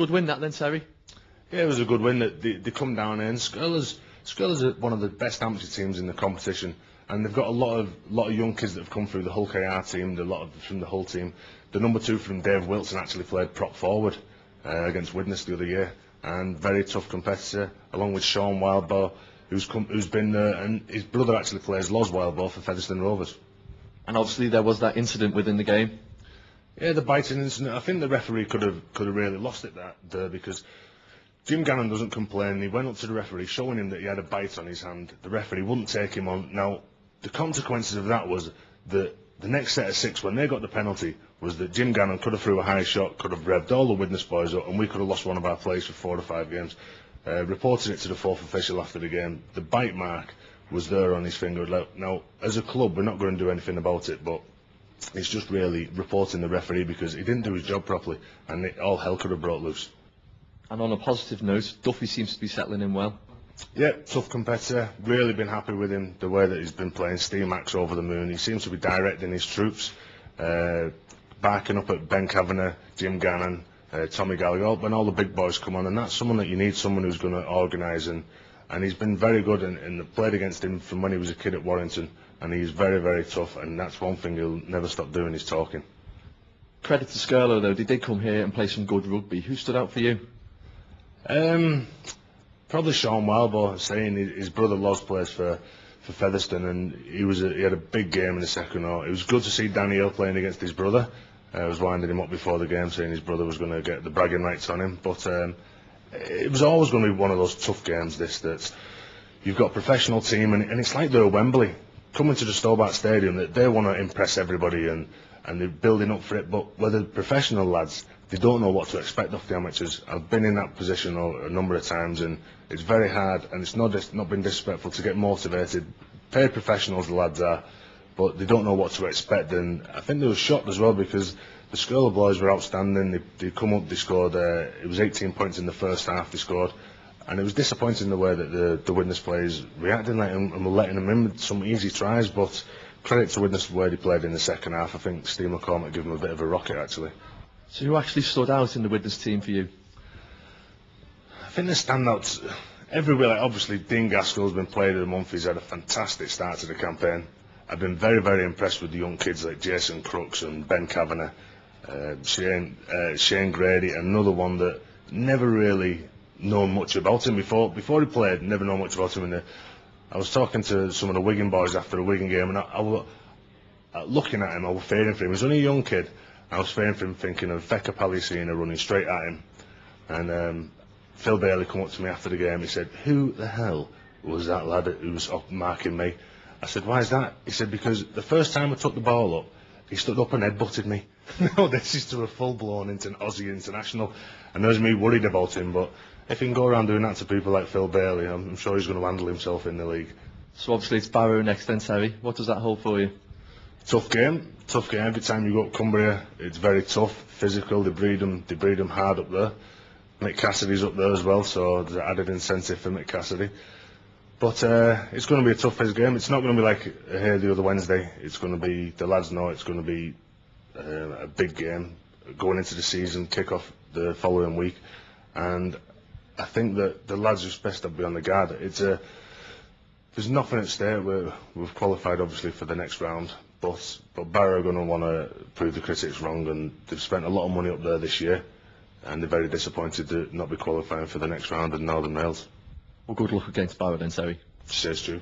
Good win that then, Terry. Yeah, it was a good win. That they come down here, and Skirlaugh's one of the best amateur teams in the competition, and they've got a lot of young kids that have come through the Hull KR team, a lot of from the Hull team. The number 2 from Dave Wilson actually played prop forward against Widnes the other year, and very tough competitor, along with Sean Wildbow, who's been there, and his brother actually plays Loz Wildbow for Featherstone Rovers. And obviously there was that incident within the game. Yeah, the biting incident. I think the referee could have really lost it there because Jim Gannon doesn't complain. He went up to the referee, showing him that he had a bite on his hand. The referee wouldn't take him on. Now, the consequences of that was that the next set of 6, when they got the penalty, was that Jim Gannon could have threw a high shot, could have revved all the Widnes boys up, and we could have lost one of our players for 4 or 5 games. Reported it to the 4th official after the game. The bite mark was there on his finger. Now, as a club, we're not going to do anything about it, but it's just really reporting the referee because he didn't do his job properly, and all hell could have broke loose. And on a positive note, Duffy seems to be settling in well. Yeah, tough competitor. Really been happy with him, the way that he's been playing. Steve Mack's over the moon. He seems to be directing his troops, barking up at Ben Kavanagh, Jim Gannon, Tommy Gallagher, when all the big boys come on, and that's someone that you need, someone who's going to organise, and he's been very good, and played against him from when he was a kid at Warrington, and he's very, very tough, and that's one thing he'll never stop doing, is talking. Credit to Skirlaugh though, they did come here and play some good rugby. Who stood out for you? Probably Sean Wildbow, saying his brother Loz plays for Featherstone, and he had a big game in the second half. It was good to see Danny Hill playing against his brother. I was winding him up before the game, saying his brother was going to get the bragging rights on him. But it was always going to be one of those tough games. That you've got a professional team, and it's like they're Wembley coming to the Stobart Stadium. That they want to impress everybody, and they're building up for it. But whether the professional lads, they don't know what to expect of the amateurs. I've been in that position a number of times, and it's very hard, and it's not been disrespectful to get motivated. Paid professionals the lads are, but they don't know what to expect, and I think they were shocked as well because the Skirlaugh boys were outstanding. They come up, they scored, it was 18 points in the first half they scored, and it was disappointing the way that the Widnes players reacted, and were letting them in with some easy tries, but credit to Widnes for the way they played in the second half. I think Steve McCormack gave them a bit of a rocket actually. So who actually stood out in the Widnes team for you? I think the standouts everywhere. Like obviously Dean Gaskell's been played of the month. He's had a fantastic start to the campaign. I've been very, very impressed with the young kids like Jason Crooks and Ben Kavanagh, Shane Grady, another one that never really known much about him before he played. Never known much about him. I was talking to some of the Wigan boys after the Wigan game, and I was looking at him. I was fearing for him. He was only a young kid. I was fearing for him, thinking of Feka Pallicina running straight at him, and Phil Bailey come up to me after the game. He said, "Who the hell was that lad who was up marking me?" I said, "Why is that?" He said, "Because the first time I took the ball up, he stood up and headbutted me." No, this is to a full-blown Aussie international, and there's me worried about him. But if he can go around doing that to people like Phil Bailey, I'm sure he's going to handle himself in the league. So obviously it's Barrow next then, Terry. What does that hold for you? Tough game. Every time you go up Cumbria, it's very tough, physical. They breed them hard up there. Mick Cassidy's up there as well, so there's an added incentive for Mick Cassidy. But it's going to be a tough game. It's not going to be like here the other Wednesday. It's going to be, the lads know it's going to be a big game going into the season, kick off the following week, and I think that the lads are best to be on the guard. There's nothing at stake. We've qualified obviously for the next round, but Barrow are going to want to prove the critics wrong, and they've spent a lot of money up there this year, and they're very disappointed to not be qualifying for the next round in Northern Wales. Well, good luck against Barrow then, Terry. Cheers, Stu.